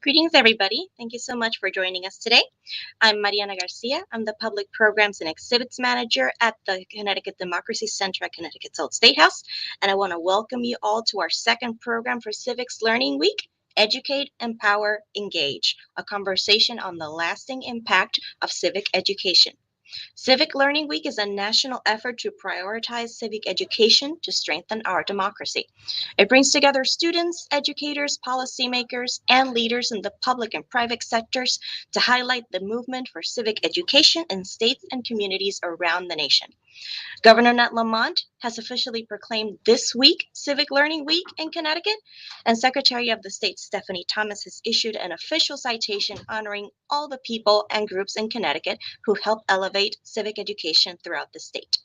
Greetings, everybody. Thank you so much for joining us today. I'm Mariana Garcia. I'm the Public Programs and Exhibits Manager at the Connecticut Democracy Center at Connecticut's Old State House, and I want to welcome you all to our second program for Civics Learning Week, Educate, Empower, Engage, a conversation on the lasting impact of civic education. Civic Learning Week is a national effort to prioritize civic education to strengthen our democracy. It brings together students, educators, policymakers, and leaders in the public and private sectors to highlight the movement for civic education in states and communities around the nation. Governor Ned Lamont has officially proclaimed this week Civic Learning Week in Connecticut, and Secretary of the State Stephanie Thomas has issued an official citation honoring all the people and groups in Connecticut who help elevate civic education throughout the state.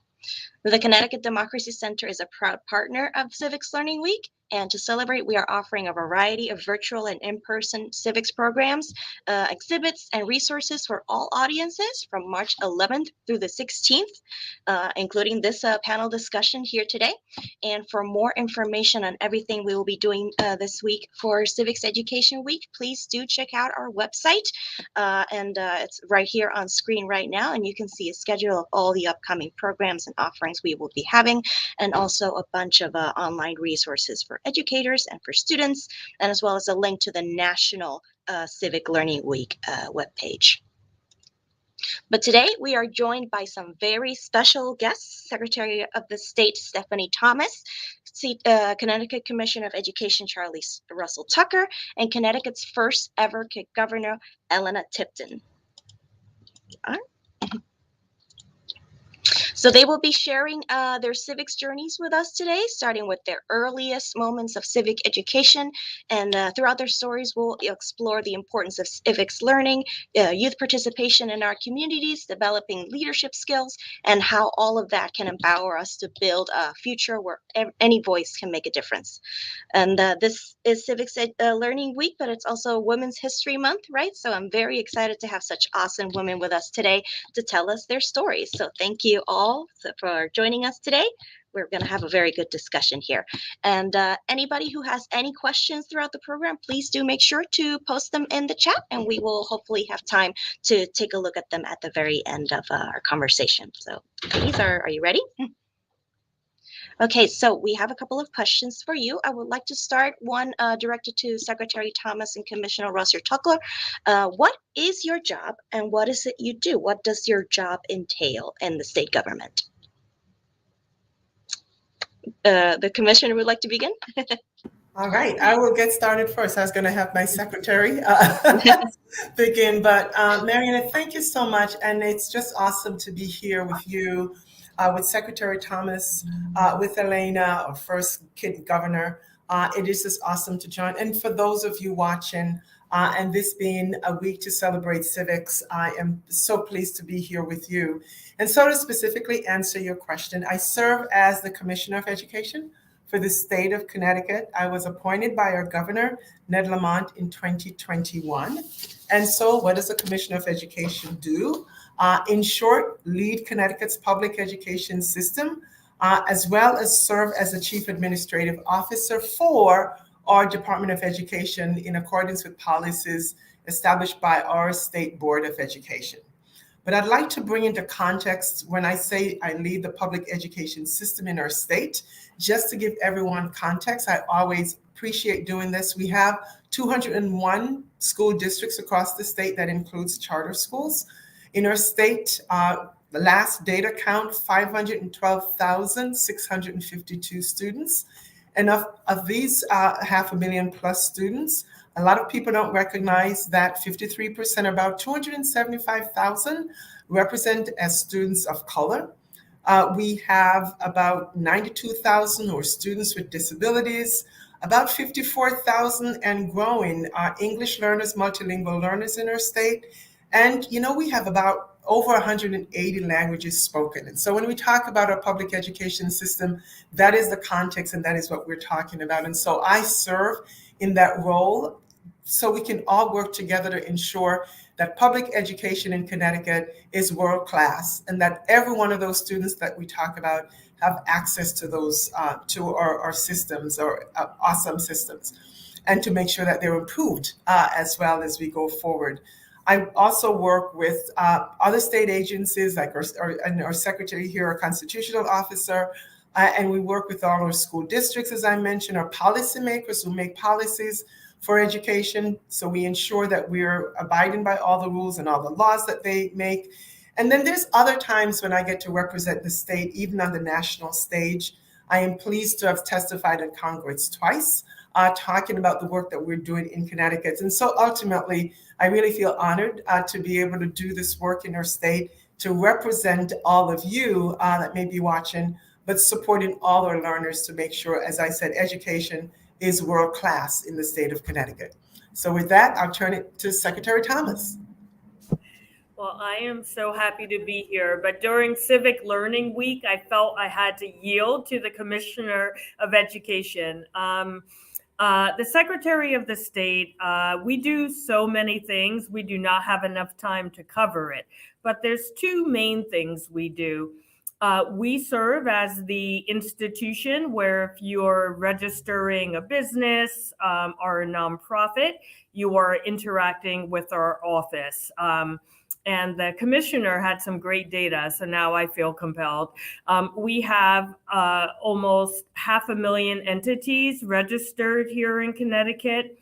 The Connecticut Democracy Center is a proud partner of Civics Learning Week, and to celebrate, we are offering a variety of virtual and in-person civics programs, exhibits, and resources for all audiences from March 11th through the 16th, including this panel discussion here today. And for more information on everything we will be doing this week for Civics Education Week, please do check out our website, and it's right here on screen right now, and you can see a schedule of all the upcoming programs and offerings we will be having, and also a bunch of online resources for educators and for students, and as well as a link to the National Civic Learning Week webpage. But today we are joined by some very special guests: Secretary of the State Stephanie Thomas, Connecticut Commissioner of Education Charlene Russell-Tucker, and Connecticut's first ever Kid Governor Elena Tipton. So they will be sharing their civics journeys with us today, starting with their earliest moments of civic education. And throughout their stories, we'll explore the importance of civics learning, youth participation in our communities, developing leadership skills, and how all of that can empower us to build a future where any voice can make a difference. And this is Civics Learning Week, but it's also Women's History Month, right? So I'm very excited to have such awesome women with us today to tell us their stories. So thank you all for joining us today. We're going to have a very good discussion here. And anybody who has any questions throughout the program, please do make sure to post them in the chat, and we will hopefully have time to take a look at them at the very end of our conversation. So please, are you ready? Okay, so we have a couple of questions for you. I would like to start one directed to Secretary Thomas and Commissioner Russell-Tucker. What is your job, and what is it you do? What does your job entail in the state government? The commissioner would like to begin. All right, I will get started first. I was going to have my secretary begin, but Mariana, thank you so much. And it's just awesome to be here with you, with Secretary Thomas, with Elena, our first Kid Governor. It is just awesome to join. And for those of you watching, and this being a week to celebrate civics, I am so pleased to be here with you. And so to specifically answer your question, I serve as the Commissioner of Education for the state of Connecticut. I was appointed by our governor, Ned Lamont, in 2021. And so what does the Commissioner of Education do? In short, lead Connecticut's public education system, as well as serve as the Chief Administrative Officer for our Department of Education in accordance with policies established by our State Board of Education. But I'd like to bring into context when I say I lead the public education system in our state, just to give everyone context. I always appreciate doing this. We have 201 school districts across the state. That includes charter schools. In our state, the last data count, 512,652 students. And of these 500,000 plus students, a lot of people don't recognize that 53%, about 275,000, represent as students of color. We have about 92,000 who are students with disabilities, about 54,000 and growing are English learners, multilingual learners in our state. And, we have about over 180 languages spoken. And so when we talk about our public education system, that is the context and that is what we're talking about. And so I serve in that role so we can all work together to ensure that public education in Connecticut is world class and that every one of those students that we talk about have access to those, to our systems, or awesome systems. and to make sure that they're improved as well as we go forward. I also work with other state agencies like our secretary here, our constitutional officer, and we work with all our school districts, as I mentioned, our policymakers who make policies for education. So we ensure that we're abiding by all the rules and all the laws that they make. And then there's other times when I get to represent the state, even on the national stage. I am pleased to have testified in Congress twice, talking about the work that we're doing in Connecticut. And so ultimately, I really feel honored to be able to do this work in our state, to represent all of you that may be watching, but supporting all our learners to make sure, as I said, education is world class in the state of Connecticut. So with that, I'll turn it to Secretary Thomas. Well, I am so happy to be here, but during Civic Learning Week, I felt I had to yield to the Commissioner of Education. The Secretary of the State, we do so many things, we do not have enough time to cover it, but there's two main things we do. We serve as the institution where if you're registering a business or a nonprofit, you are interacting with our office. And the commissioner had some great data, so now I feel compelled. We have almost 500,000 entities registered here in Connecticut.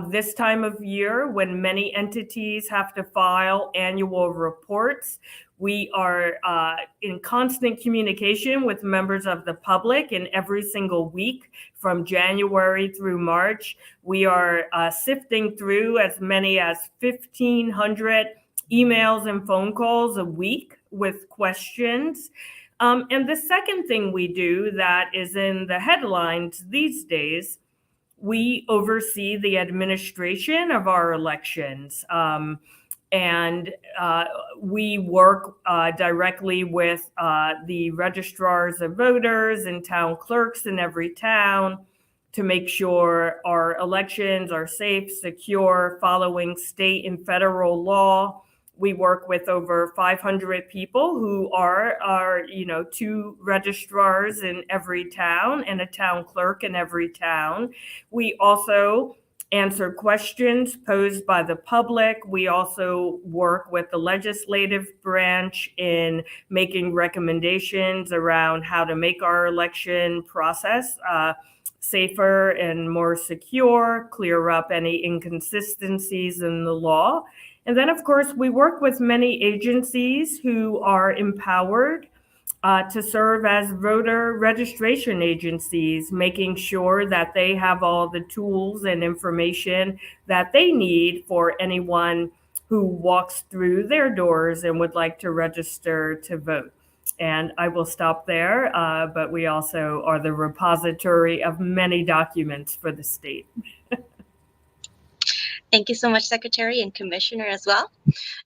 This time of year, when many entities have to file annual reports, we are in constant communication with members of the public, and every single week from January through March, we are sifting through as many as 1,500 emails and phone calls a week with questions. And the second thing we do that is in the headlines these days, we oversee the administration of our elections. And we work directly with the registrars of voters and town clerks in every town to make sure our elections are safe, secure, following state and federal law. We work with over 500 people who are 2 registrars in every town and a town clerk in every town. We also answer questions posed by the public. We also work with the legislative branch in making recommendations around how to make our election process safer and more secure, clear up any inconsistencies in the law. And then, of course, we work with many agencies who are empowered to serve as voter registration agencies, making sure that they have all the tools and information that they need for anyone who walks through their doors and would like to register to vote. And I will stop there, but we also are the repository of many documents for the state. Thank you so much, Secretary and Commissioner as well.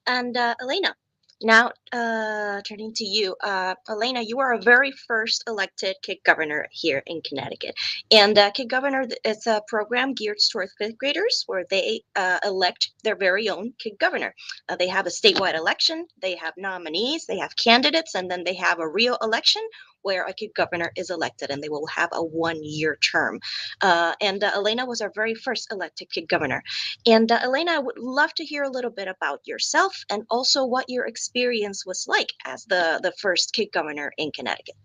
And Elena, now turning to you. Elena, you are a very first elected Kid Governor here in Connecticut. And Kid Governor is a program geared towards fifth graders where they elect their very own Kid Governor. They have a statewide election, they have nominees, they have candidates, and then they have a real election where a Kid Governor is elected, and they will have a 1-year term. And Elena was our very first elected Kid Governor. And Elena, I would love to hear a little bit about yourself and also what your experience was like as the first Kid Governor in Connecticut.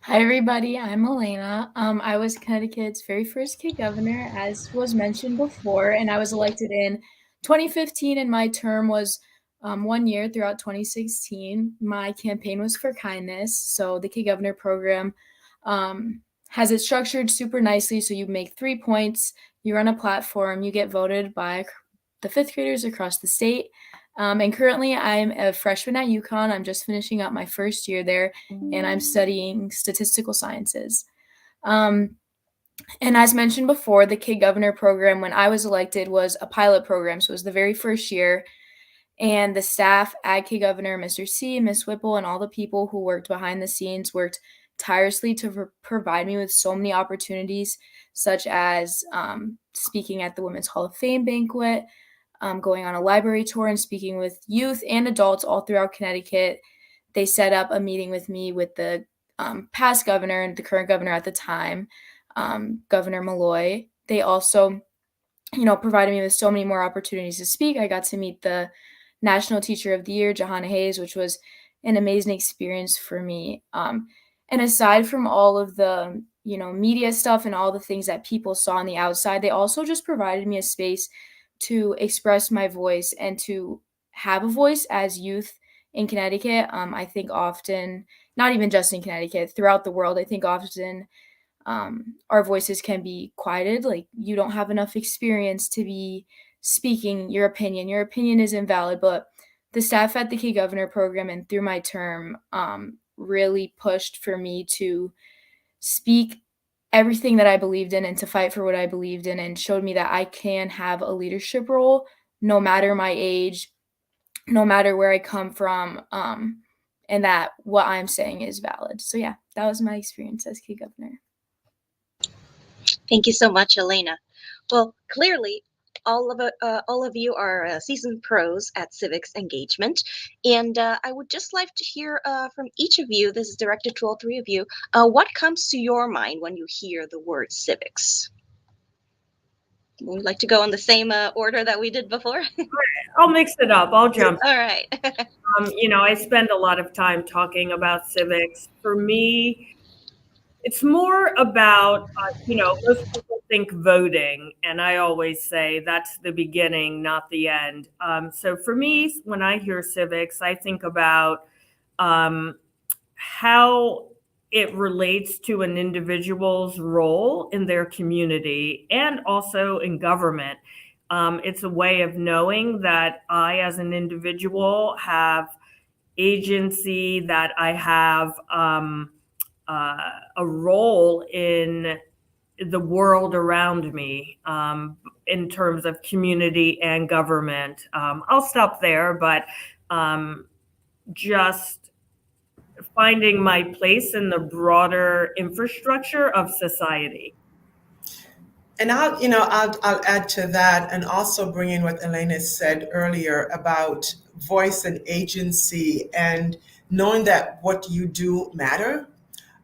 Hi, everybody. I'm Elena. I was Connecticut's very first Kid Governor, as was mentioned before, and I was elected in 2015, and my term was 1 year throughout 2016. My campaign was for kindness. So the Kid Governor program has it structured super nicely. So you make 3 points, you run a platform, you get voted by the fifth graders across the state. And currently I'm a freshman at UConn. I'm just finishing up my first year there, and I'm studying statistical sciences. And as mentioned before, the Kid Governor program, when I was elected, was a pilot program. So it was the very first year. And the staff at Kid Governor, Mr. C, Ms. Whipple, and all the people who worked behind the scenes worked tirelessly to provide me with so many opportunities, such as speaking at the Women's Hall of Fame banquet, going on a library tour, and speaking with youth and adults all throughout Connecticut. They set up a meeting with me with the past governor and the current governor at the time. Governor Malloy. They also, provided me with so many more opportunities to speak. I got to meet the National Teacher of the Year, Johanna Hayes, which was an amazing experience for me. And aside from all of the, media stuff and all the things that people saw on the outside, they also just provided me a space to express my voice and to have a voice as youth in Connecticut. I think often, not even just in Connecticut, throughout the world, I think often our voices can be quieted. Like, you don't have enough experience to be speaking your opinion. Your opinion is invalid. But the staff at the Kid Governor program and through my term really pushed for me to speak everything that I believed in and to fight for what I believed in, and showed me that I can have a leadership role no matter my age, no matter where I come from, and that what I'm saying is valid. So yeah, that was my experience as Kid Governor. Thank you so much, Elena. Well, clearly, all of you are seasoned pros at civics engagement, and I would just like to hear from each of you. This is directed to all three of you. What comes to your mind when you hear the word civics? Would you like to go in the same order that we did before? I'll mix it up. I'll jump. All right. I spend a lot of time talking about civics. For me, it's more about, most people think voting, and I always say that's the beginning, not the end. So for me, when I hear civics, I think about how it relates to an individual's role in their community and also in government. It's a way of knowing that I, as an individual, have agency, that I have a role in the world around me in terms of community and government. I'll stop there, but just finding my place in the broader infrastructure of society. And I'll add to that, and also bring in what Elena said earlier about voice and agency, and knowing that what you do matter.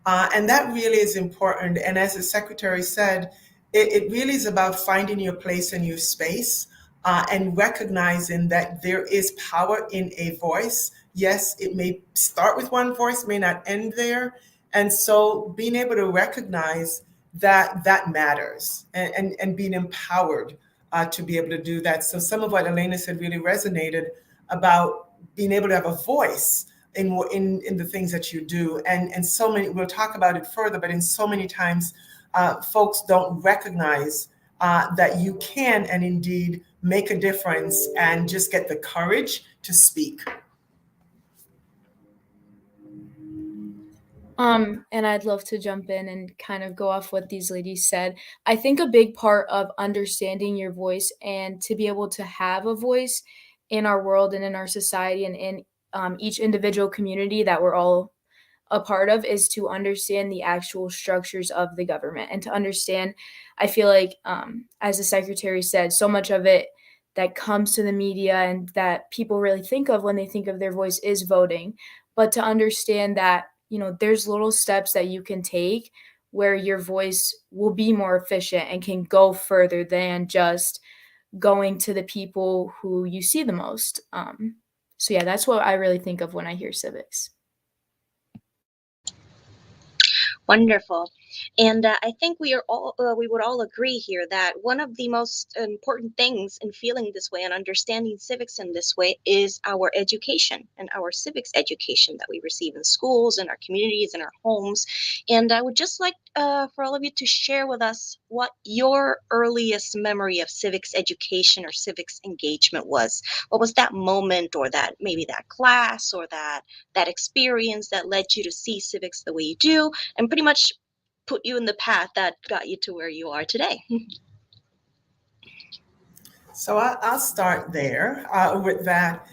And that really is important. And as the secretary said, it really is about finding your place and your space, and recognizing that there is power in a voice. Yes, it may start with one voice, may not end there. And so being able to recognize that matters, and being empowered to be able to do that. So some of what Elena said really resonated about being able to have a voice in the things that you do. And so many, we'll talk about it further, but in so many times, folks don't recognize that you can and indeed make a difference, and just get the courage to speak. And I'd love to jump in and kind of go off what these ladies said. I think a big part of understanding your voice and to be able to have a voice in our world and in our society and in each individual community that we're all a part of is to understand the actual structures of the government, and to understand, I feel like, as the secretary said, so much of it that comes to the media and that people really think of when they think of their voice is voting. But to understand that, there's little steps that you can take where your voice will be more efficient and can go further than just going to the people who you see the most. So yeah, that's what I really think of when I hear civics. Wonderful. And I think we would all agree here that one of the most important things in feeling this way and understanding civics in this way is our education and our civics education that we receive in schools, in our communities, in our homes. And I would just like for all of you to share with us what your earliest memory of civics education or civics engagement was. What was that moment, or that maybe that class, or that experience that led you to see civics the way you do, and pretty much put you in the path that got you to where you are today? So I'll start there with that.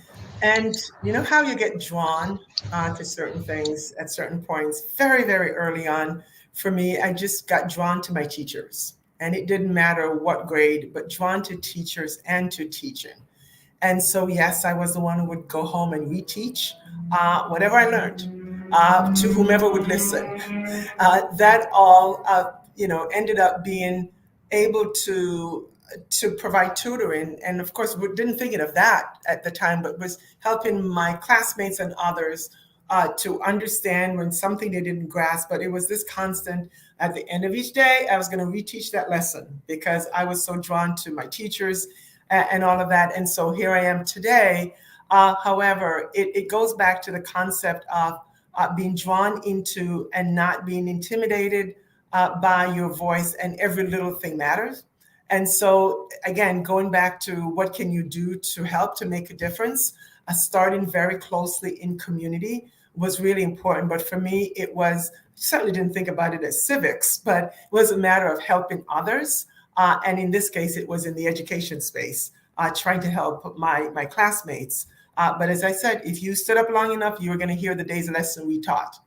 And you know how you get drawn to certain things at certain points. Very, very early on, for me, I just got drawn to my teachers. And it didn't matter what grade, but drawn to teachers and to teaching. And so, yes, I was the one who would go home and reteach whatever I learned to whomever would listen. That all ended up being able to provide tutoring. And of course, we didn't think of that at the time, but was helping my classmates and others to understand when something they didn't grasp. But it was this constant, at the end of each day, I was going to reteach that lesson because I was so drawn to my teachers and all of that. And so here I am today. However, it goes back to the concept of being drawn into and not being intimidated by your voice, and every little thing matters. And so, again, going back to what can you do to help to make a difference, starting very closely in community was really important. But for me, it was, certainly didn't think about it as civics, but it was a matter of helping others. And in this case, it was in the education space, trying to help my classmates. But as I said, if you stood up long enough, you were going to hear the day's lesson we taught.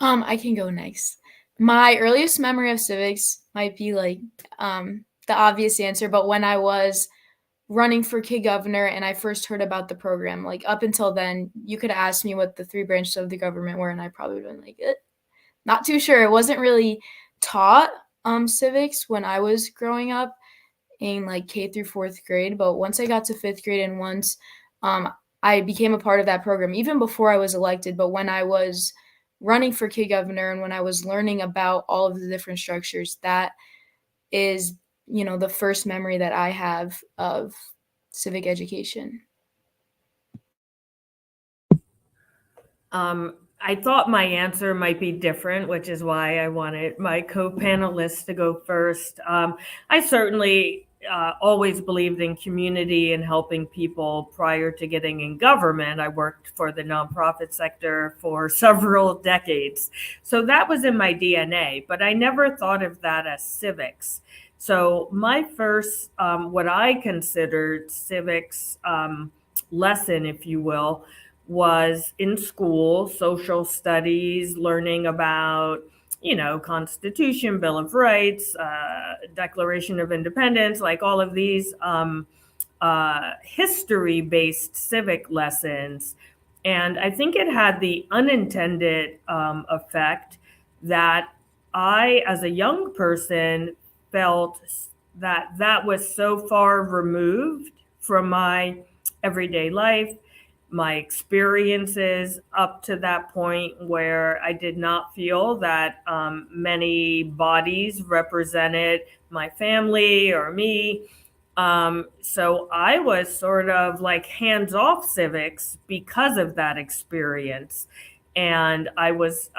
I can go next. My earliest memory of civics might be like the obvious answer, but when I was running for Kid Governor and I first heard about the program, like up until then, you could ask me what the 3 branches of the government were, and I probably would have been like, not too sure. It wasn't really taught civics when I was growing up in like K through 4th grade, but once I got to 5th grade and once I became a part of that program, even before I was elected, but when I was running for Kid Governor and when I was learning about all of the different structures, that is, the first memory that I have of civic education. I thought my answer might be different, which is why I wanted my co-panelists to go first. I certainly always believed in community and helping people prior to getting in government. I worked for the nonprofit sector for several decades. So that was in my DNA, but I never thought of that as civics. So my first, what I considered civics lesson, if you will, was in school, social studies, learning about Constitution, Bill of Rights, Declaration of Independence, like all of these history-based civic lessons. And I think it had the unintended effect that I, as a young person, felt that was so far removed from my everyday life, my experiences up to that point, where I did not feel that many bodies represented my family or me. So I was sort of like hands-off civics because of that experience. And I was,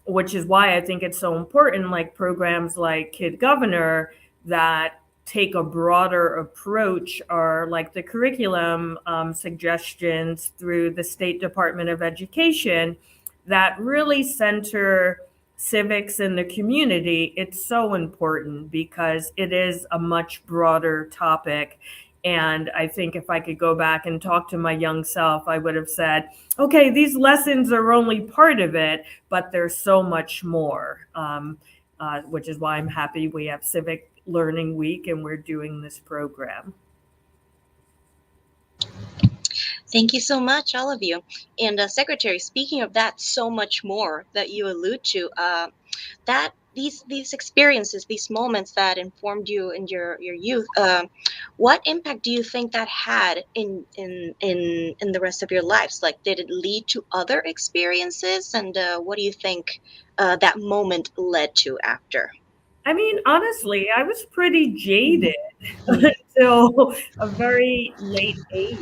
which is why I think it's so important, like programs like Kid Governor that take a broader approach, or like the curriculum suggestions through the State Department of Education that really center civics in the community. It's so important because it is a much broader topic. And I think if I could go back and talk to my young self, I would have said, okay, these lessons are only part of it, but there's so much more, which is why I'm happy we have Civic Learning Week and we're doing this program. Thank you so much, all of you. And Secretary, speaking of that, so much more that you allude to, that these experiences, these moments that informed you in your youth, what impact do you think that had in the rest of your lives? Like, did it lead to other experiences? And what do you think that moment led to after? I mean, honestly, I was pretty jaded until a very late age.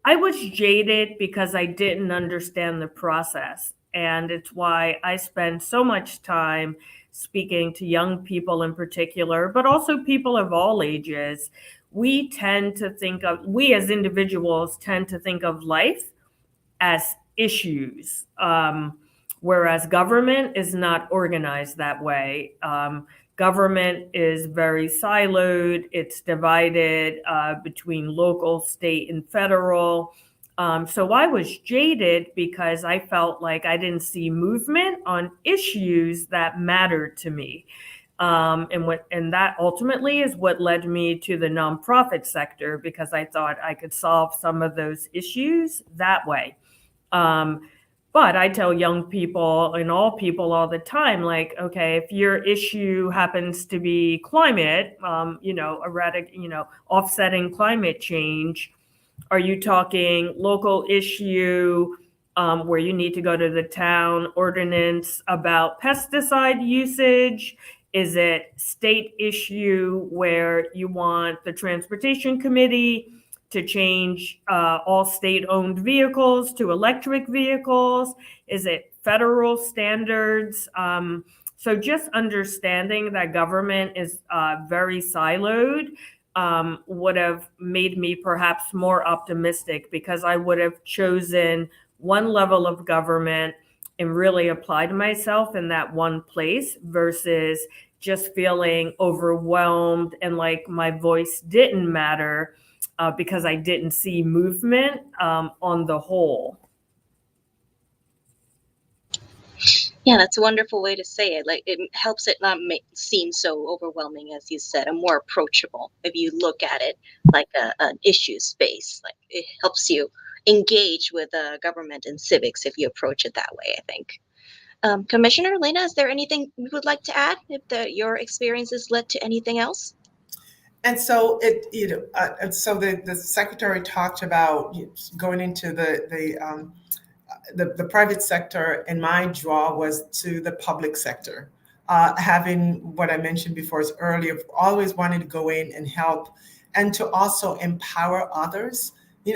I was jaded because I didn't understand the process. And it's why I spend so much time speaking to young people in particular, but also people of all ages. We as individuals tend to think of life as issues, whereas government is not organized that way. Government is very siloed. It's divided between local, state, and federal. So I was jaded because I felt like I didn't see movement on issues that mattered to me. And that ultimately is what led me to the nonprofit sector, because I thought I could solve some of those issues that way. But I tell young people and all people all the time, like, okay, if your issue happens to be climate, offsetting climate change, are you talking local issue where you need to go to the town ordinance about pesticide usage? Is it state issue where you want the transportation committee to change all state-owned vehicles to electric vehicles? Is it federal standards? So just understanding that government is very siloed would have made me perhaps more optimistic, because I would have chosen one level of government and really applied myself in that one place, versus just feeling overwhelmed and like my voice didn't matter because I didn't see movement on the whole. Yeah, that's a wonderful way to say it. Like, it helps it not seem so overwhelming, as you said, and more approachable if you look at it like an issue space. Like, it helps you engage with government and civics if you approach it that way, I think. Commissioner Elena, is there anything you would like to add if your experiences led to anything else? And so the secretary talked about going into the private sector, and my draw was to the public sector. Having what I mentioned before is earlier, always wanted to go in and help, and to also empower others.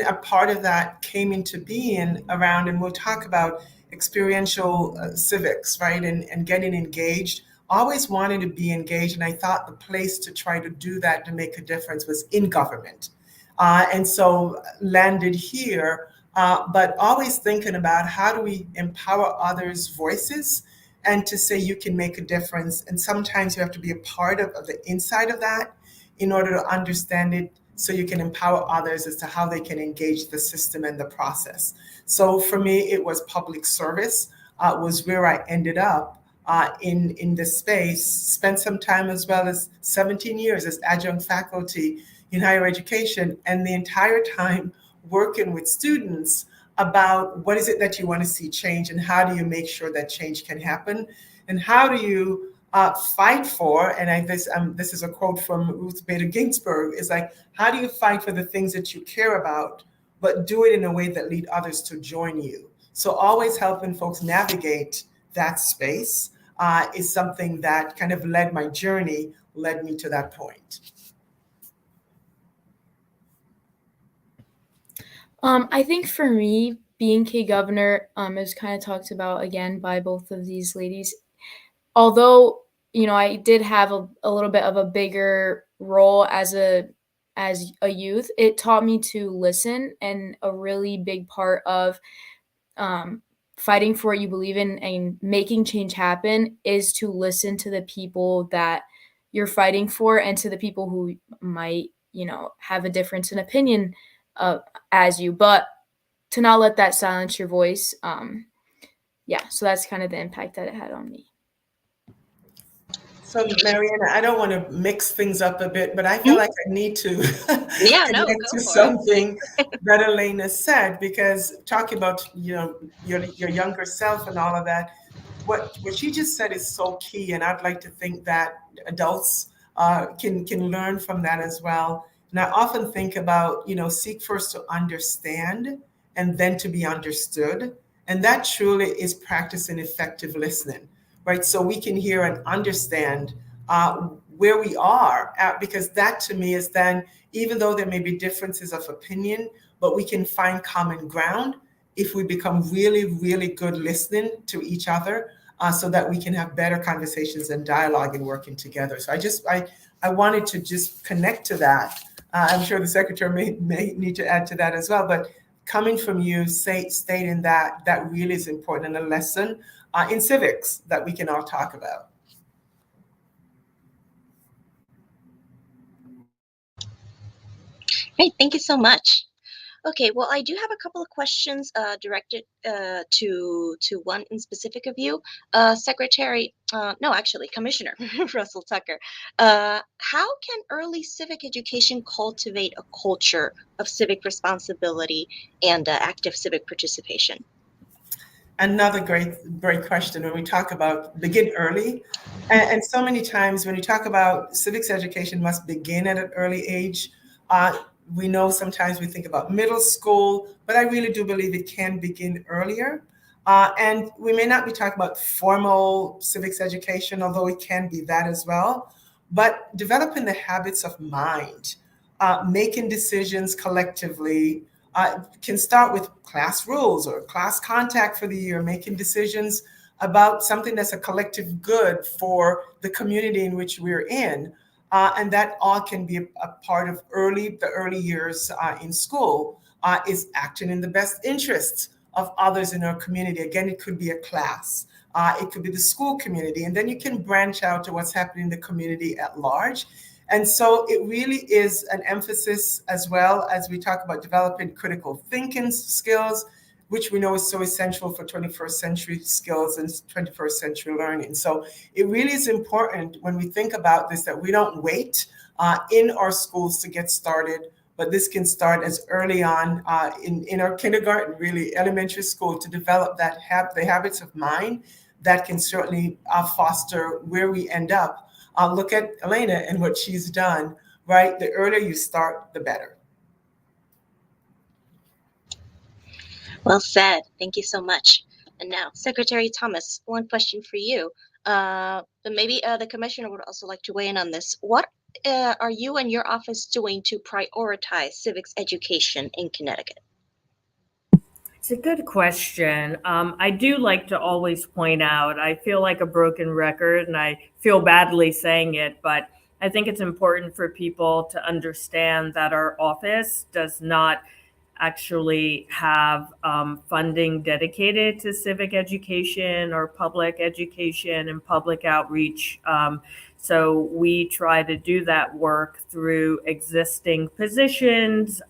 A part of that came into being around, and we'll talk about experiential civics, right? And getting engaged. Always wanted to be engaged, and I thought the place to try to do that, to make a difference, was in government. And so landed here, but always thinking about how do we empower others' voices, and to say you can make a difference. And sometimes you have to be a part of the inside of that in order to understand it, so you can empower others as to how they can engage the system and the process. So for me, it was public service, was where I ended up in this space. Spent some time, as well as 17 years as adjunct faculty in higher education, and the entire time working with students about what is it that you want to see change, and how do you make sure that change can happen, and how do you fight for, and this is a quote from Ruth Bader Ginsburg, is like, how do you fight for the things that you care about, but do it in a way that lead others to join you? So always helping folks navigate that space is something that kind of led my journey, led me to that point. I think for me, being Kid Governor, is kind of talked about again by both of these ladies. Although, I did have a little bit of a bigger role as a youth, it taught me to listen, and a really big part of fighting for what you believe in and making change happen is to listen to the people that you're fighting for, and to the people who might, have a difference in opinion as you, but to not let that silence your voice. So that's kind of the impact that it had on me. So, Mariana, I don't want to mix things up a bit, but I feel like I need to connect to something that Elena said, because talking about your younger self and all of that, what she just said is so key, and I'd like to think that adults can learn from that as well. And I often think about, seek first to understand, and then to be understood, and that truly is practicing effective listening. Right, so we can hear and understand where we are at, because that to me is then, even though there may be differences of opinion, but we can find common ground if we become really, really good listening to each other, so that we can have better conversations and dialogue and working together. So I wanted to just connect to that. I'm sure the secretary may need to add to that as well, but coming from you, stating that really is important, and a lesson in civics that we can all talk about. Great, thank you so much. Okay, well, I do have a couple of questions directed to one in specific of you, Commissioner Russell-Tucker. How can early civic education cultivate a culture of civic responsibility and active civic participation? Another great question. When we talk about begin early, and so many times when you talk about civics education must begin at an early age. We know sometimes we think about middle school, but I really do believe it can begin earlier. And we may not be talking about formal civics education, although it can be that as well. But developing the habits of mind, making decisions collectively, can start with class rules or class contact for the year, making decisions about something that's a collective good for the community in which we're in. And that all can be a part of the early years in school, is acting in the best interests of others in our community. Again, it could be a class, it could be the school community, and then you can branch out to what's happening in the community at large. And so it really is an emphasis, as well as we talk about developing critical thinking skills, which we know is so essential for 21st century skills and 21st century learning. So it really is important when we think about this that we don't wait in our schools to get started, but this can start as early on in our kindergarten, really elementary school, to develop the habits of mind that can certainly foster where we end up. Look at Elena and what she's done, right? The earlier you start, the better. Well said. Thank you so much. And now, Secretary Thomas, one question for you. But maybe the commissioner would also like to weigh in on this. What are you and your office doing to prioritize civics education in Connecticut? It's a good question. I do like to always point out, I feel like a broken record and I feel badly saying it, but I think it's important for people to understand that our office does not actually have funding dedicated to civic education or public education and public outreach. So we try to do that work through existing positions,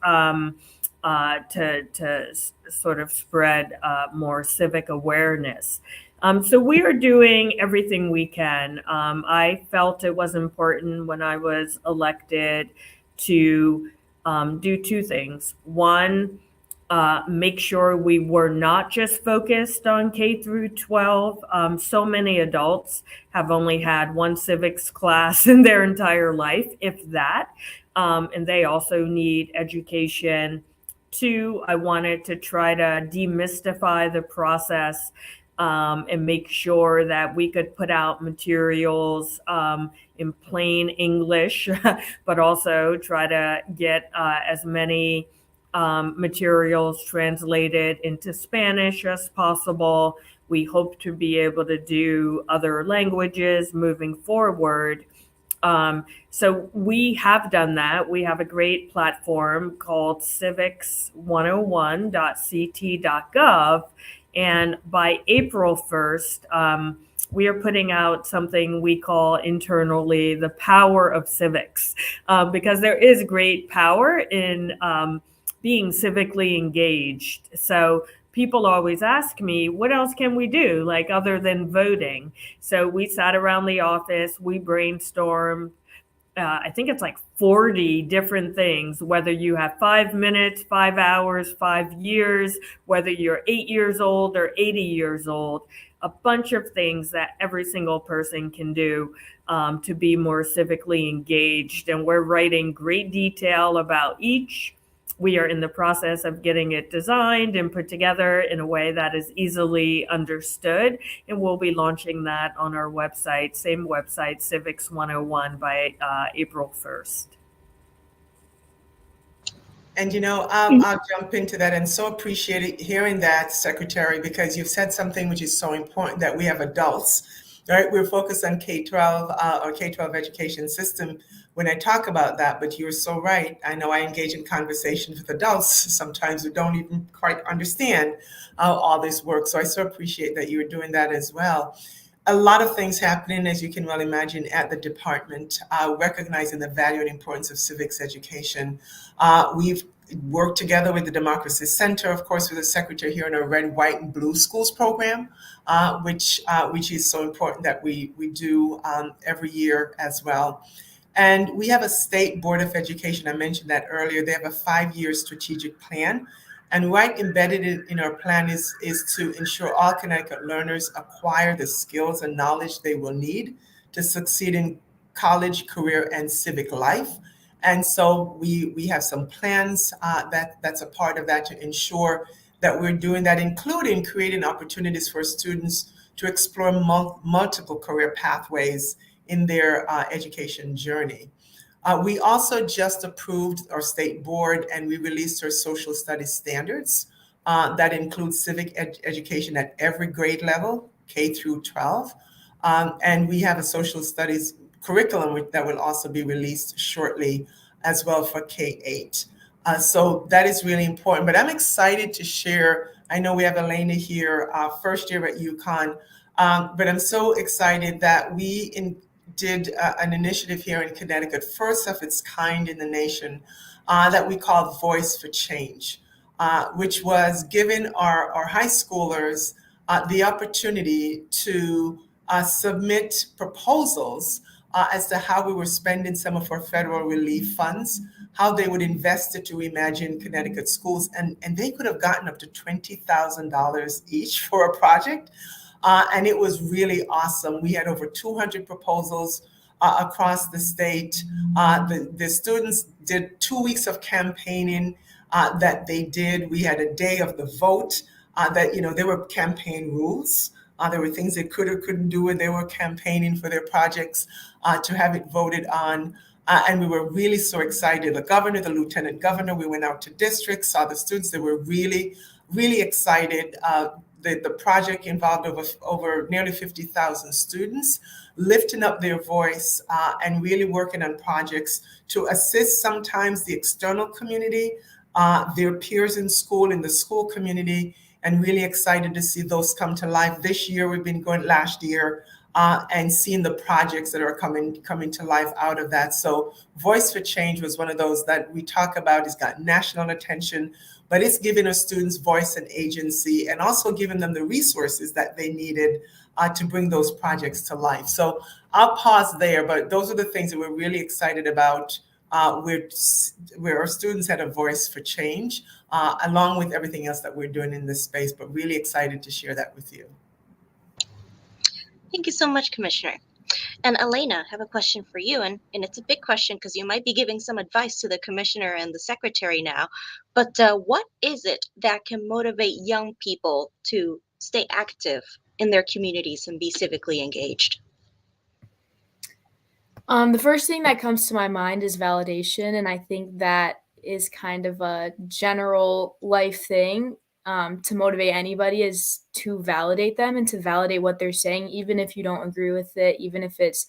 to sort of spread more civic awareness. So we are doing everything we can. I felt it was important when I was elected to do two things. One, make sure we were not just focused on K through 12. So many adults have only had one civics class in their entire life, if that. And they also need education. Two, I wanted to try to demystify the process and make sure that we could put out materials in plain English, but also try to get as many materials translated into Spanish as possible. We hope to be able to do other languages moving forward. So we have done that. We have a great platform called civics101.ct.gov. And by April 1st, we are putting out something we call internally the power of civics, because there is great power in being civically engaged. So people always ask me, what else can we do, like other than voting? So we sat around the office, we brainstormed, I think it's like 40 different things, whether you have 5 minutes, 5 hours, 5 years, whether you're 8 years old or 80 years old, a bunch of things that every single person can do to be more civically engaged. And we're writing great detail about each. We are in the process of getting it designed and put together in a way that is easily understood. And we'll be launching that on our website, same website, Civics 101, by April 1st. And, I'll jump into that, and so appreciate hearing that, Secretary, because you've said something which is so important, that we have adults, right? We're focused on K-12 or K-12 education system when I talk about that, but you're so right. I know I engage in conversations with adults sometimes who don't even quite understand how all this works. So I so appreciate that you're doing that as well. A lot of things happening, as you can well imagine, at the department, recognizing the value and importance of civics education. We've work together with the Democracy Center, of course, with the secretary here in our Red, White, and Blue Schools program, which is so important that we do every year as well. And we have a state board of education. I mentioned that earlier. They have a 5-year strategic plan. And right embedded in our plan is to ensure all Connecticut learners acquire the skills and knowledge they will need to succeed in college, career, and civic life. And so we have some plans that's a part of that to ensure that we're doing that, including creating opportunities for students to explore multiple career pathways in their education journey. We also just approved our state board and we released our social studies standards that include civic education at every grade level, K through 12. And we have a social studies curriculum that will also be released shortly as well for K-8. So that is really important. But I'm excited to share, I know we have Elena here, first year at UConn, but I'm so excited that we did an initiative here in Connecticut, first of its kind in the nation, that we called Voice for Change, which was giving our high schoolers the opportunity to submit proposals as to how we were spending some of our federal relief funds, how they would invest it to reimagine Connecticut schools, and they could have gotten up to $20,000 each for a project. And it was really awesome. We had over 200 proposals across the state. The students did 2 weeks of campaigning that they did. We had a day of the vote that, there were campaign rules. There were things they could or couldn't do when they were campaigning for their projects to have it voted on. And we were really so excited. The governor, the lieutenant governor, we went out to districts, saw the students. They were really, really excited. The project involved over nearly 50,000 students lifting up their voice and really working on projects to assist sometimes the external community, their peers in school, in the school community, and really excited to see those come to life. This year, we've been going last year and seeing the projects that are coming to life out of that. So Voice for Change was one of those that we talk about. It's got national attention, but it's giving our students voice and agency and also giving them the resources that they needed to bring those projects to life. So I'll pause there, but those are the things that we're really excited about where our students had a voice for change, along with everything else that we're doing in this space, but really excited to share that with you. Thank you so much, Commissioner. And Elena, I have a question for you, and it's a big question because you might be giving some advice to the commissioner and the secretary now, but what is it that can motivate young people to stay active in their communities and be civically engaged? The first thing that comes to my mind is validation, and I think that is kind of a general life thing. To motivate anybody is to validate them and to validate what they're saying, even if you don't agree with it, even if it's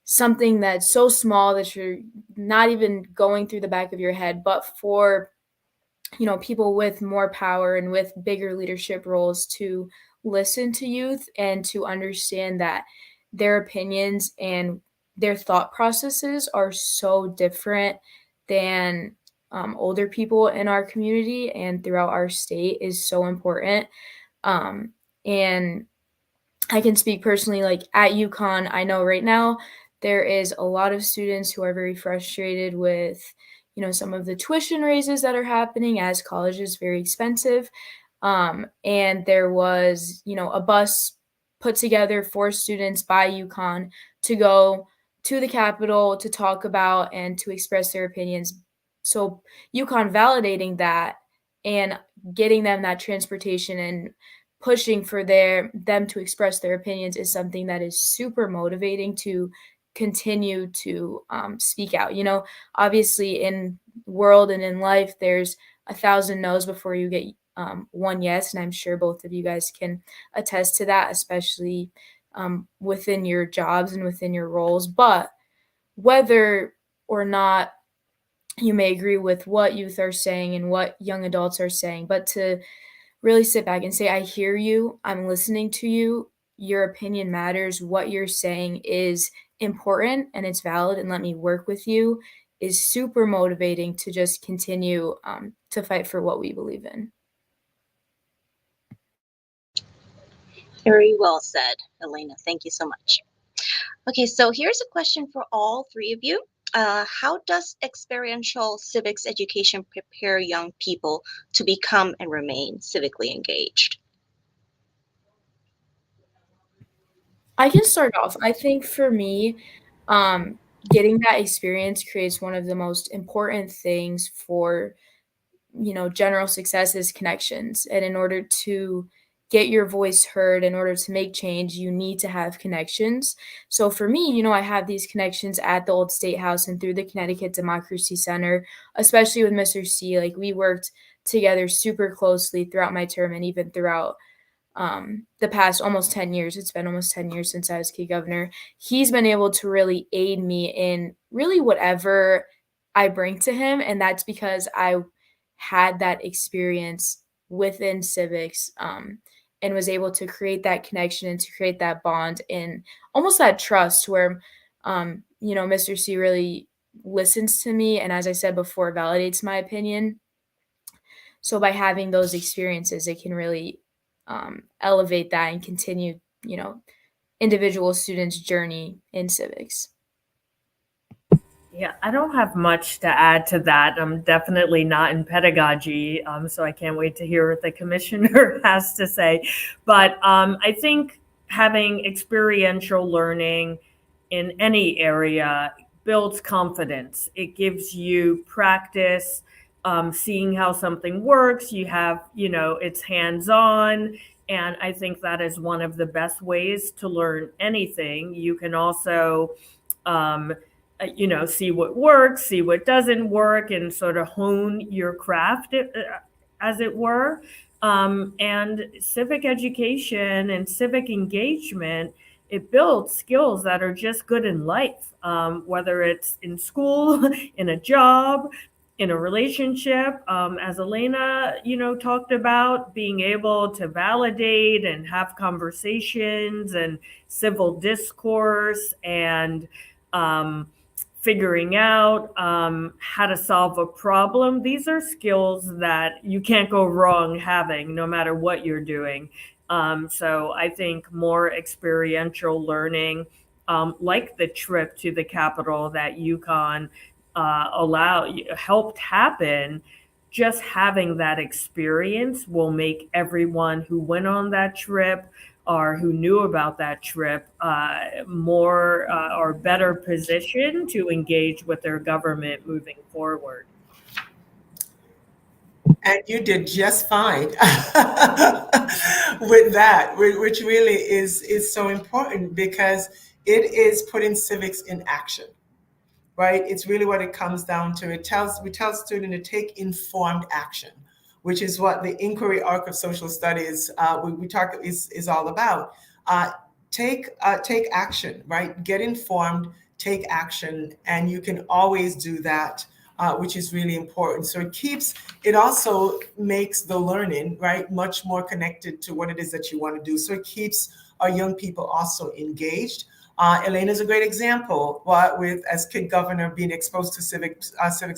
something that's so small that you're not even going through the back of your head. But for people with more power and with bigger leadership roles to listen to youth and to understand that their opinions and their thought processes are so different than older people in our community and throughout our state is so important. And I can speak personally, like at UConn, I know right now there is a lot of students who are very frustrated with, some of the tuition raises that are happening as college is very expensive. And there was, a bus put together for students by UConn to go to the Capitol to talk about and to express their opinions. So UConn validating that and getting them that transportation and pushing for them to express their opinions is something that is super motivating to continue to speak out. Obviously in world and in life, there's 1,000 no's before you get one yes. And I'm sure both of you guys can attest to that, especially within your jobs and within your roles. But whether or not you may agree with what youth are saying and what young adults are saying, but to really sit back and say, I hear you, I'm listening to you, your opinion matters, what you're saying is important and it's valid, and let me work with you is super motivating to just continue to fight for what we believe in. Very well said, Elena. Thank you so much. Okay, so here's a question for all three of you. How does experiential civics education prepare young people to become and remain civically engaged? I can start off. I think for me, getting that experience creates one of the most important things for, general success is connections. And in order to get your voice heard, in order to make change, you need to have connections. So for me, I have these connections at the Old State House and through the Connecticut Democracy Center, especially with Mr. C. Like, we worked together super closely throughout my term and even throughout the past almost 10 years. It's been almost 10 years since I was kid governor. He's been able to really aid me in really whatever I bring to him. And that's because I had that experience within civics and was able to create that connection and to create that bond and almost that trust where, Mr. C really listens to me. And as I said before, validates my opinion. So by having those experiences, it can really elevate that and continue, individual students' journey in civics. Yeah, I don't have much to add to that. I'm definitely not in pedagogy, so I can't wait to hear what the commissioner has to say. But I think having experiential learning in any area builds confidence. It gives you practice, seeing how something works. You have, it's hands-on. And I think that is one of the best ways to learn anything. You can also, see what works, see what doesn't work, and sort of hone your craft, as it were. And civic education and civic engagement, it builds skills that are just good in life, whether it's in school, in a job, in a relationship, as Elena, talked about, being able to validate and have conversations and civil discourse and figuring out how to solve a problem. These are skills that you can't go wrong having no matter what you're doing. So I think more experiential learning, like the trip to the Capitol that UConn helped happen, just having that experience will make everyone who went on that trip or who knew about that trip more or better positioned to engage with their government moving forward. And you did just fine with that, which really is so important because it is putting civics in action, right? It's really what it comes down to. We tell students to take informed action, which is what the inquiry arc of social studies we talk is all about. Take action, right? Get informed, take action, and you can always do that. Which is really important. So it also makes the learning, right, much more connected to what it is that you want to do. So it keeps our young people also engaged. Elena's a great example with as kid governor being exposed to civics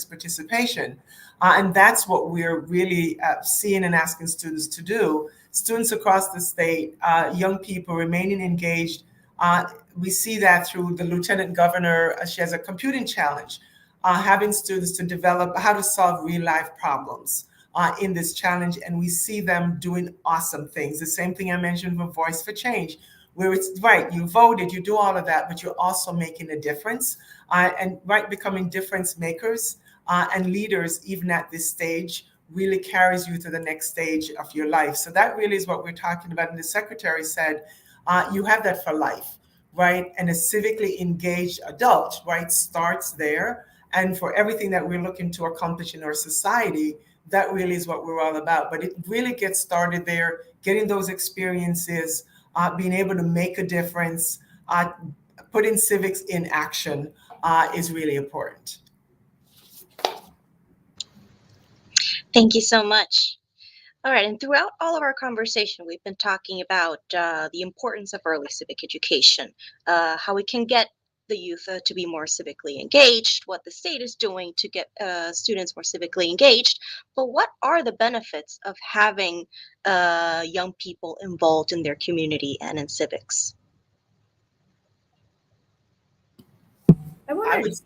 participation. And that's what we're really seeing and asking students to do. Students across the state, young people remaining engaged. We see that through the lieutenant governor. She has a computing challenge. Having students to develop how to solve real life problems in this challenge. And we see them doing awesome things. The same thing I mentioned with Voice for Change, where it's right, you voted, you do all of that, but you're also making a difference and becoming difference makers and leaders, even at this stage, really carries you to the next stage of your life. So that really is what we're talking about. And the secretary said, you have that for life, right? And a civically engaged adult, right, starts there. And for everything that we're looking to accomplish in our society, that really is what we're all about. But it really gets started there, getting those experiences, being able to make a difference, putting civics in action is really important. Thank you so much. All right, and throughout all of our conversation, we've been talking about the importance of early civic education, how we can get the youth to be more civically engaged, what the state is doing to get students more civically engaged, but what are the benefits of having young people involved in their community and in civics? I would, I was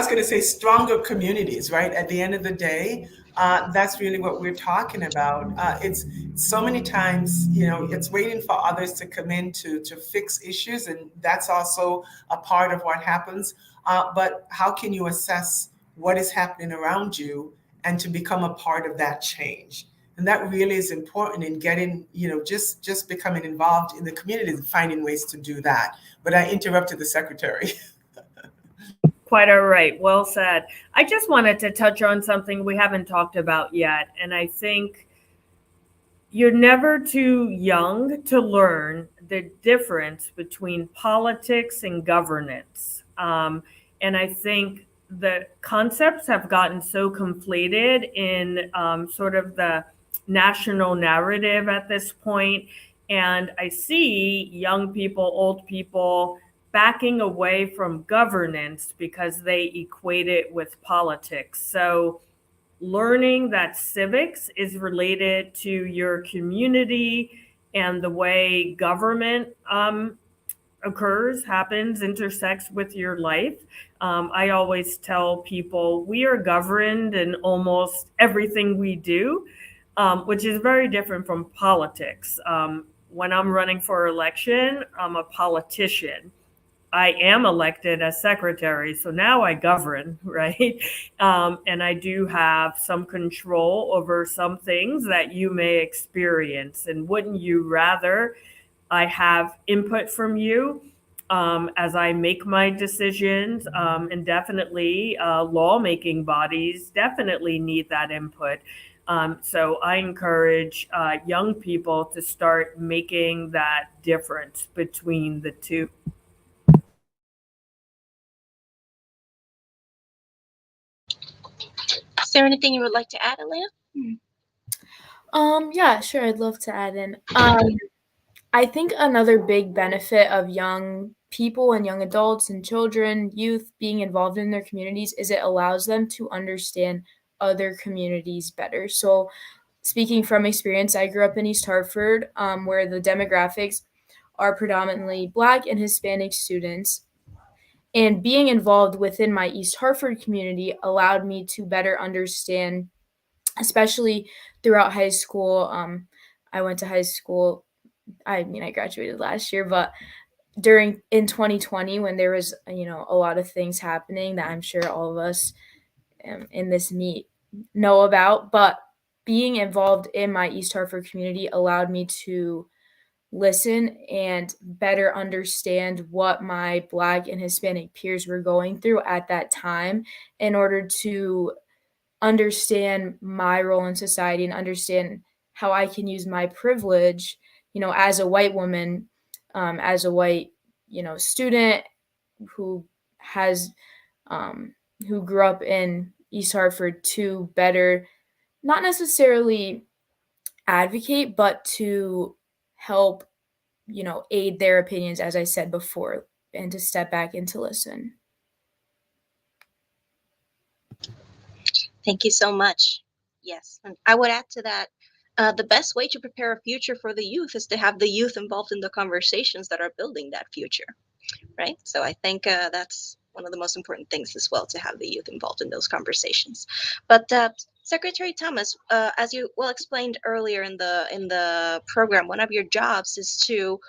going to say stronger communities, right? At the end of the day, that's really what we're talking about. It's so many times, it's waiting for others to come in to fix issues, and that's also a part of what happens. But how can you assess what is happening around you and to become a part of that change? And that really is important in getting, just becoming involved in the community and finding ways to do that. But I interrupted the secretary. Quite all right. Well said. I just wanted to touch on something we haven't talked about yet. And I think you're never too young to learn the difference between politics and governance. And I think the concepts have gotten so conflated in sort of the national narrative at this point. And I see young people, old people backing away from governance because they equate it with politics. So learning that civics is related to your community and the way government occurs, happens, intersects with your life. I always tell people we are governed in almost everything we do, which is very different from politics. When I'm running for election, I'm a politician. I am elected as secretary, so now I govern, right? And I do have some control over some things that you may experience. And wouldn't you rather I have input from you as I make my decisions? And definitely lawmaking bodies definitely need that input. So I encourage young people to start making that difference between the two. Is there anything you would like to add, Elena? Yeah, sure. I'd love to add in. I think another big benefit of young people and young adults and children, youth being involved in their communities is it allows them to understand other communities better. So speaking from experience, I grew up in East Hartford, where the demographics are predominantly Black and Hispanic students. And being involved within my East Hartford community allowed me to better understand, especially throughout high school. I went to high school. I graduated last year, but in 2020, when there was, a lot of things happening that I'm sure all of us in this meet know about, but being involved in my East Hartford community allowed me to listen and better understand what my Black and Hispanic peers were going through at that time in order to understand my role in society and understand how I can use my privilege, as a white woman, as a white, student who has, who grew up in East Hartford to better, not necessarily advocate, but to help, aid their opinions, as I said before, and to step back and to listen. Thank you so much. Yes, and I would add to that, the best way to prepare a future for the youth is to have the youth involved in the conversations that are building that future, right? So I think that's one of the most important things as well, to have the youth involved in those conversations. But Secretary Thomas, as you well explained earlier in the program, one of your jobs is to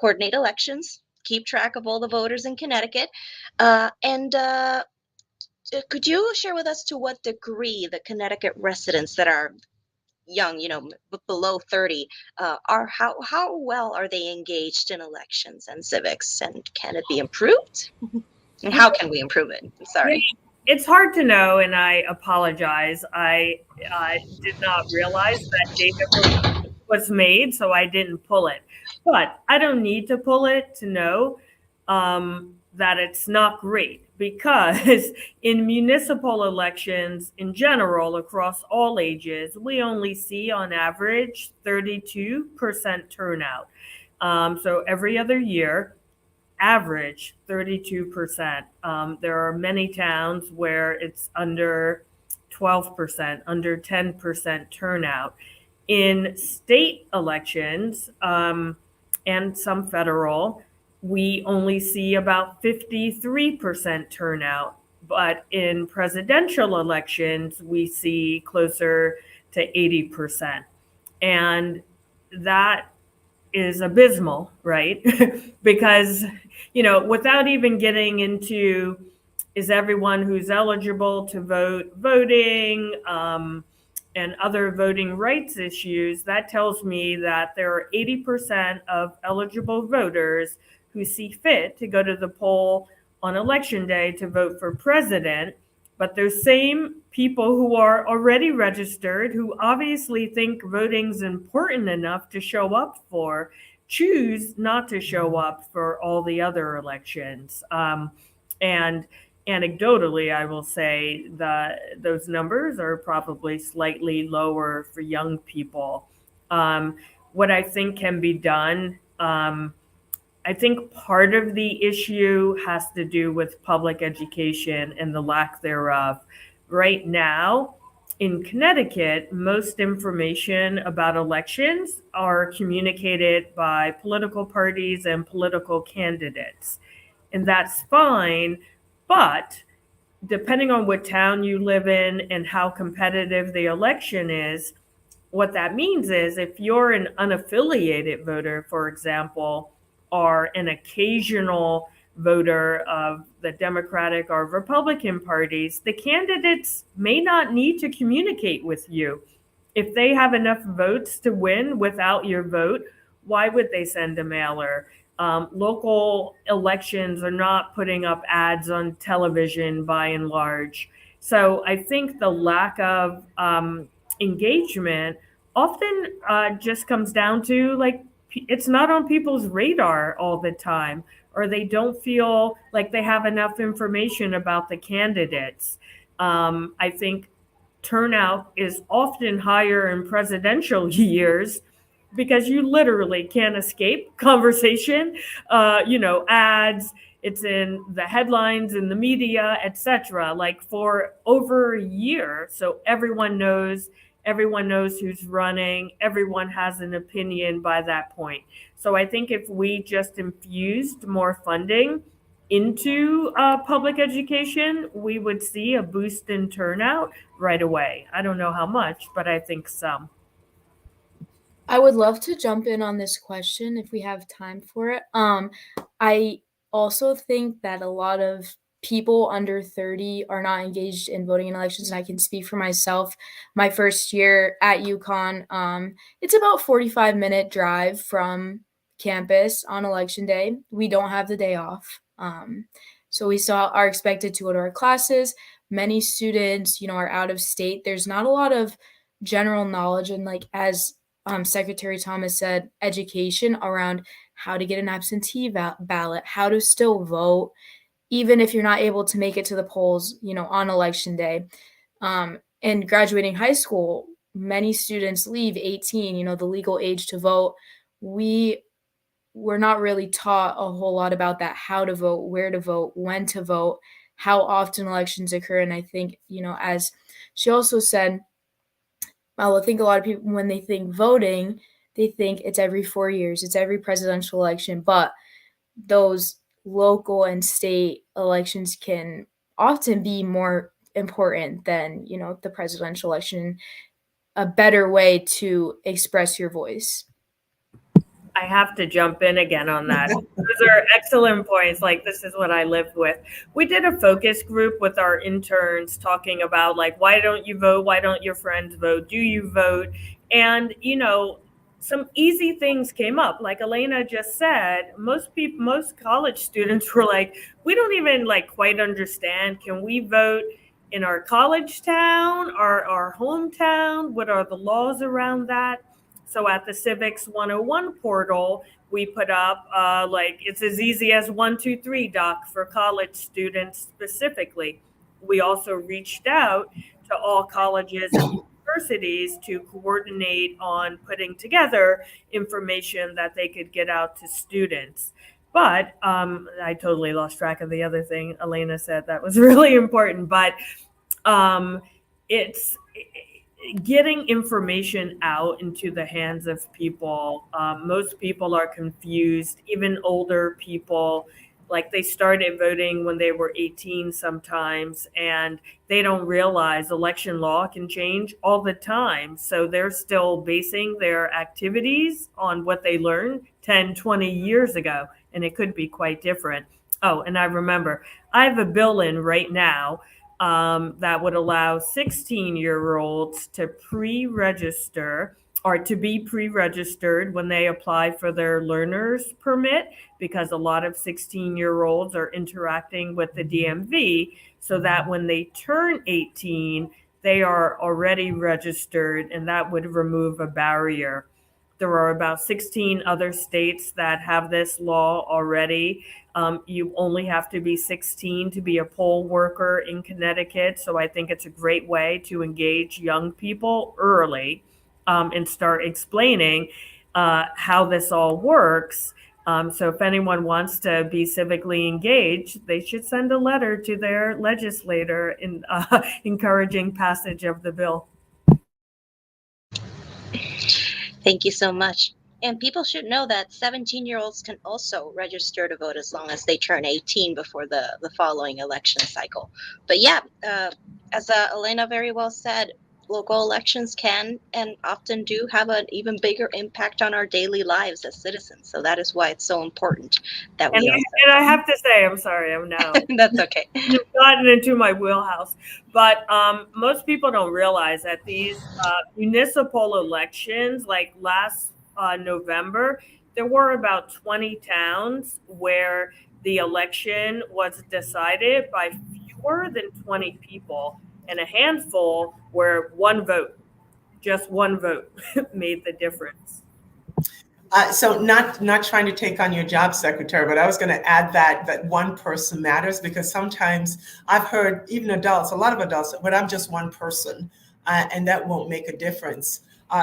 coordinate elections, keep track of all the voters in Connecticut, and could you share with us to what degree the Connecticut residents that are young, below 30, are how well are they engaged in elections and civics, and can it be improved? And how can we improve it? I'm sorry. It's hard to know, and I apologize. I did not realize that data was made, so I didn't pull it. But I don't need to pull it to know that it's not great, because in municipal elections in general, across all ages, we only see on average 32% turnout. So every other year, average 32%. There are many towns where it's under 12%, under 10% turnout. In state elections and some federal, we only see about 53% turnout. But in presidential elections, we see closer to 80%. And that is abysmal, right? Because, without even getting into is everyone who's eligible to vote voting and other voting rights issues, that tells me that there are 80% of eligible voters who see fit to go to the poll on election day to vote for president. But those same people who are already registered, who obviously think voting's important enough to show up for, choose not to show up for all the other elections. And anecdotally, I will say that those numbers are probably slightly lower for young people. What I think can be done, I think part of the issue has to do with public education and the lack thereof. Right now, in Connecticut, most information about elections are communicated by political parties and political candidates. And that's fine, but depending on what town you live in and how competitive the election is, what that means is if you're an unaffiliated voter, for example, or an occasional voter of the Democratic or Republican parties, the candidates may not need to communicate with you. If they have enough votes to win without your vote, why would they send a mailer? Local elections are not putting up ads on television by and large. So I think the lack of engagement often just comes down to it's not on people's radar all the time, or they don't feel like they have enough information about the candidates. I think turnout is often higher in presidential years because you literally can't escape conversation, ads, it's in the headlines, in the media, etc. Like for over a year. So everyone knows who's running, everyone has an opinion by that point. So I think if we just infused more funding into public education, we would see a boost in turnout right away. I don't know how much, but I think some. I would love to jump in on this question if we have time for it. I also think that a lot of people under 30 are not engaged in voting in elections, and I can speak for myself. My first year at UConn, it's about 45-minute drive from campus on election day. We don't have the day off. So we are expected to go to our classes. Many students, are out of state. There's not a lot of general knowledge, and as Secretary Thomas said, education around how to get an absentee ballot, how to still vote, even if you're not able to make it to the polls, on election day. And graduating high school, many students leave 18, the legal age to vote. We're not really taught a whole lot about that, how to vote, where to vote, when to vote, how often elections occur. And I think, as she also said, I think a lot of people, when they think voting, they think it's every 4 years, it's every presidential election, but those local and state elections can often be more important than, the presidential election, a better way to express your voice. I have to jump in again on that. Those are excellent points. This is what I lived with. We did a focus group with our interns talking about why don't you vote? Why don't your friends vote? Do you vote? And, some easy things came up. Like Elena just said, most college students were we don't even quite understand. Can we vote in our college town or our hometown? What are the laws around that? So at the Civics 101 portal, we put up it's as easy as 1, 2, 3 doc for college students specifically. We also reached out to all colleges and universities to coordinate on putting together information that they could get out to students. But I totally lost track of the other thing Elena said that was really important. But it's getting information out into the hands of people. Most people are confused, even older people. Like they started voting when they were 18 sometimes, and they don't realize election law can change all the time. So they're still basing their activities on what they learned 10, 20 years ago, and it could be quite different. Oh, and I remember I have a bill in right now that would allow 16-year-olds to pre-register or to be pre-registered when they apply for their learner's permit, because a lot of 16-year-olds are interacting with the DMV, so that when they turn 18, they are already registered, and that would remove a barrier. There are about 16 other states that have this law already. You only have to be 16 to be a poll worker in Connecticut. So I think it's a great way to engage young people early and start explaining how this all works. So if anyone wants to be civically engaged, they should send a letter to their legislator in, encouraging passage of the bill. Thank you so much. And people should know that 17-year-olds can also register to vote as long as they turn 18 before the following election cycle. But yeah, as Elena very well said, local elections can and often do have an even bigger impact on our daily lives as citizens. So that is why it's so important that we. And I have to say, I'm sorry, I'm now. That's okay. You've gotten into my wheelhouse, but most people don't realize that these municipal elections, like last November, there were about 20 towns where the election was decided by fewer than 20 people, and a handful where just one vote made the difference. So not trying to take on your job, Secretary, but I was going to add that one person matters, because sometimes I've heard even adults, a lot of adults, but I'm just one person, and that won't make a difference.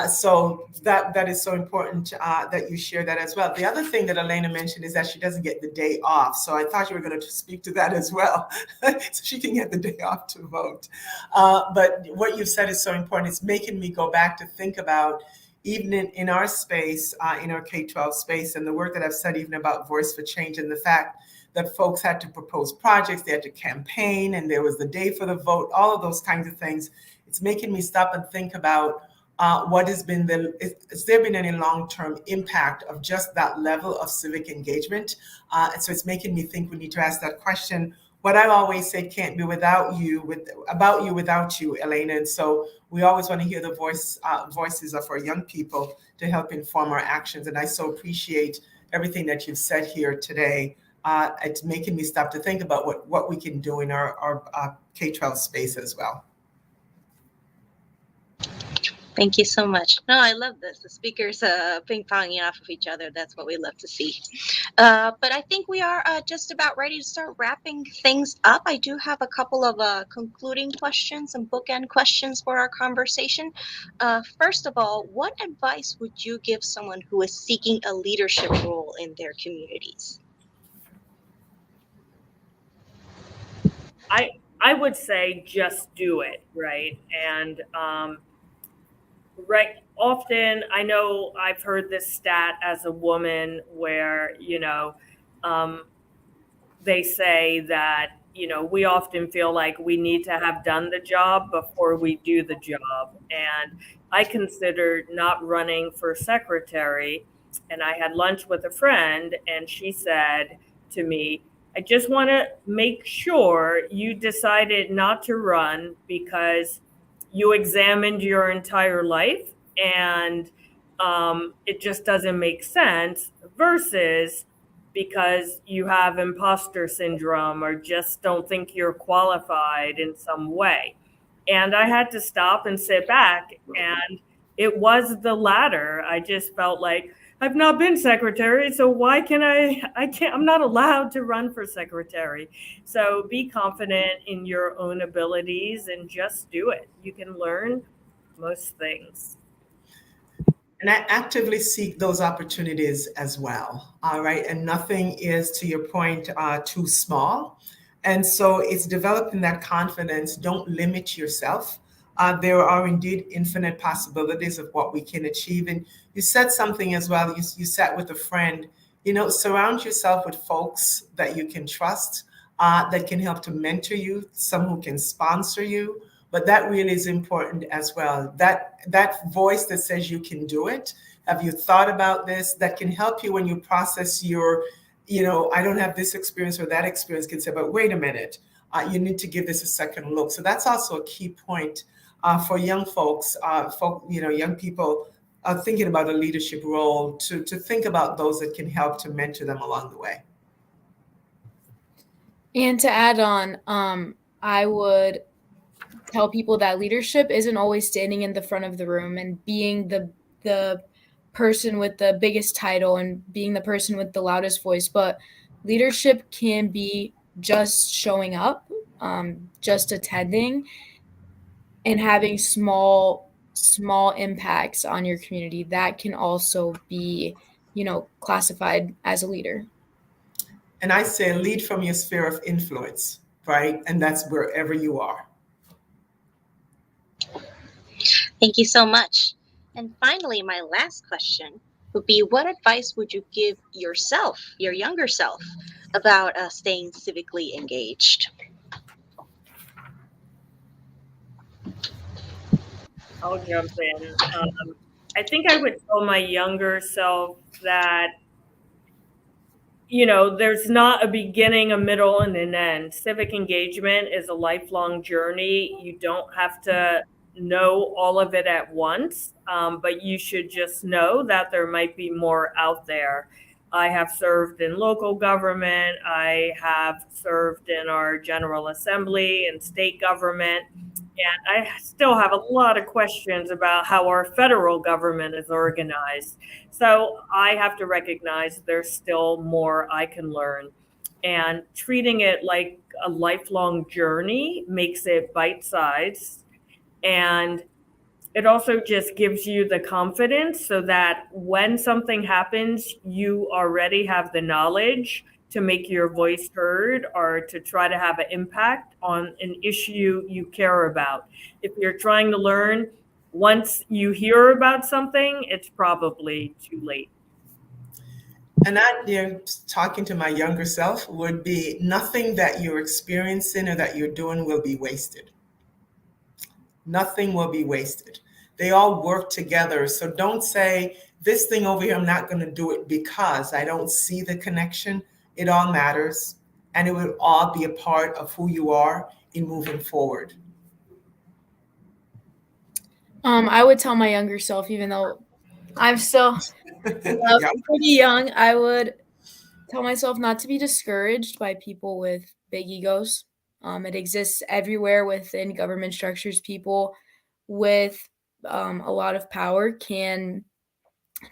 So that is so important that you share that as well. The other thing that Elena mentioned is that she doesn't get the day off. So I thought you were going to speak to that as well, so she can get the day off to vote. But what you've said is so important. It's making me go back to think about, even in our space, in our K-12 space, and the work that I've said even about Voice for Change, and the fact that folks had to propose projects, they had to campaign, and there was the day for the vote, all of those kinds of things. It's making me stop and think about what has been has there been any long-term impact of just that level of civic engagement? And so it's making me think we need to ask that question. What I always say can't be without you, without you, Elena. And so we always want to hear the voices of our young people to help inform our actions. And I so appreciate everything that you've said here today. It's making me stop to think about what we can do in our K-12 space as well. Thank you so much. No, I love this. The speakers ping-ponging off of each other. That's what we love to see. But I think we are just about ready to start wrapping things up. I do have a couple of concluding questions and bookend questions for our conversation. First of all, what advice would you give someone who is seeking a leadership role in their communities? I would say just do it, right? And right. Often, I know I've heard this stat as a woman where, they say that, we often feel like we need to have done the job before we do the job. And I considered not running for secretary. And I had lunch with a friend, and she said to me, I just want to make sure you decided not to run because you examined your entire life and it just doesn't make sense, versus because you have imposter syndrome or just don't think you're qualified in some way. And I had to stop and sit back, and it was the latter. I just felt like I've not been secretary, so why can I'm not allowed to run for secretary. So be confident in your own abilities and just do it. You can learn most things. And I actively seek those opportunities as well. All right. And nothing is, to your point, too small. And so it's developing that confidence. Don't limit yourself. There are indeed infinite possibilities of what we can achieve. And you said something as well. You sat with a friend. Surround yourself with folks that you can trust, that can help to mentor you, some who can sponsor you. But that really is important as well. That voice that says you can do it. Have you thought about this? That can help you when you process your, I don't have this experience or that experience, can say, but wait a minute, you need to give this a second look. So that's also a key point for young folks, young people thinking about a leadership role, to think about those that can help to mentor them along the way. And to add on, I would tell people that leadership isn't always standing in the front of the room and being the person with the biggest title and being the person with the loudest voice, but leadership can be just showing up, just attending, and having small impacts on your community. That can also be, classified as a leader. And I say lead from your sphere of influence, right? And that's wherever you are. Thank you so much. And finally, my last question would be, what advice would you give yourself, your younger self, about staying civically engaged? I'll jump in. I think I would tell my younger self that, there's not a beginning, a middle, and an end. Civic engagement is a lifelong journey. You don't have to know all of it at once, but you should just know that there might be more out there. I have served in local government. I have served in our General Assembly and state government. And I still have a lot of questions about how our federal government is organized. So I have to recognize there's still more I can learn. And treating it like a lifelong journey makes it bite-sized. And it also just gives you the confidence so that when something happens, you already have the knowledge to make your voice heard or to try to have an impact on an issue you care about. If you're trying to learn, once you hear about something, it's probably too late. And talking to my younger self would be, nothing that you're experiencing or that you're doing will be wasted. Nothing will be wasted. They all work together. So don't say, this thing over here, I'm not going to do it because I don't see the connection. It all matters. And it will all be a part of who you are in moving forward. I would tell my younger self, even though I'm still pretty young, I would tell myself not to be discouraged by people with big egos. It exists everywhere within government structures. People with a lot of power can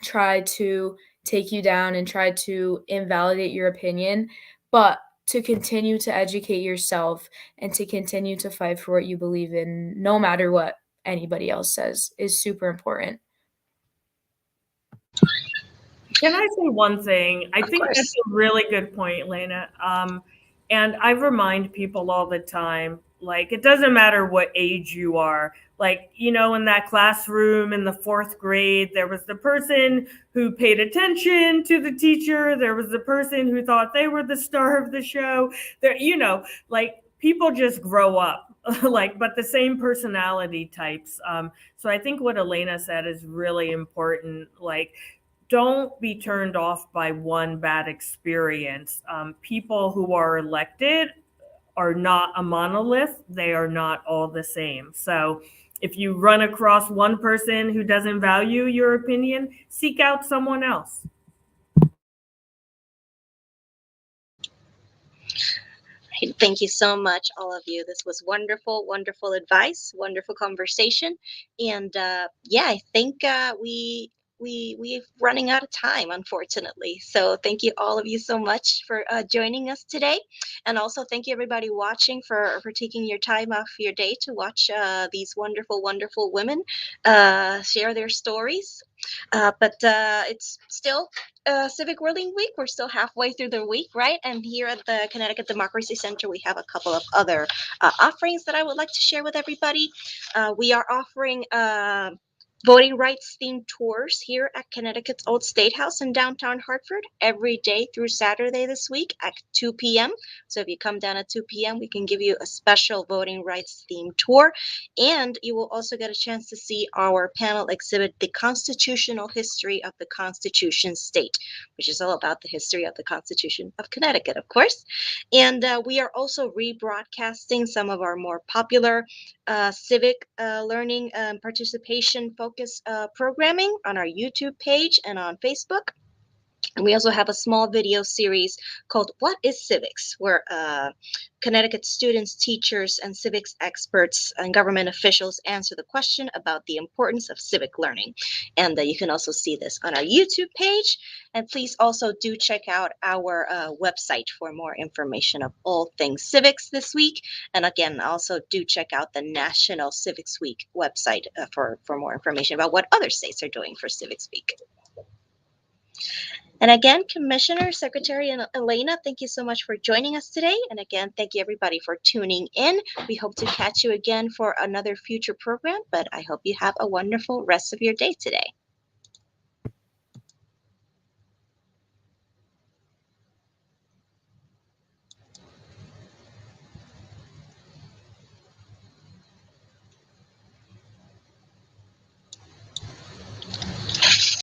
try to take you down and try to invalidate your opinion, but to continue to educate yourself and to continue to fight for what you believe in, no matter what anybody else says, is super important. Can I say one thing? I think that's a really good point, Elena. And I remind people all the time, like, it doesn't matter what age you are. Like, in that classroom in the 4th grade, there was the person who paid attention to the teacher. There was the person who thought they were the star of the show. There, people just grow up. But the same personality types. So I think what Elena said is really important. Don't be turned off by one bad experience. People who are elected are not a monolith. They are not all the same. So if you run across one person who doesn't value your opinion, seek out someone else. Thank you so much, all of you. This was wonderful, wonderful advice, wonderful conversation. And I think we we're running out of time, unfortunately. So thank you all of you so much for joining us today, and also thank you everybody watching for taking your time off your day to watch these wonderful women share their stories. But it's still Civic Learning Week. We're still halfway through the week, right? And here at the Connecticut Democracy Center, we have a couple of other offerings that I would like to share with everybody. We are offering voting rights themed tours here at Connecticut's Old State House in downtown Hartford every day through Saturday this week at 2 p.m. So if you come down at 2 p.m., we can give you a special voting rights themed tour. And you will also get a chance to see our panel exhibit, The Constitutional History of the Constitution State, which is all about the history of the Constitution of Connecticut, of course. And we are also rebroadcasting some of our more popular civic learning and participation focused programming on our YouTube page and on Facebook. And we also have a small video series called What is Civics, where Connecticut students, teachers, and civics experts and government officials answer the question about the importance of civic learning. And you can also see this on our YouTube page. And please also do check out our website for more information of all things civics this week. And again, also do check out the National Civics Week website for more information about what other states are doing for Civics Week. And again, Commissioner Secretary Elena, thank you so much for joining us today. And again, thank you everybody for tuning in. We hope to catch you again for another future program, but I hope you have a wonderful rest of your day today.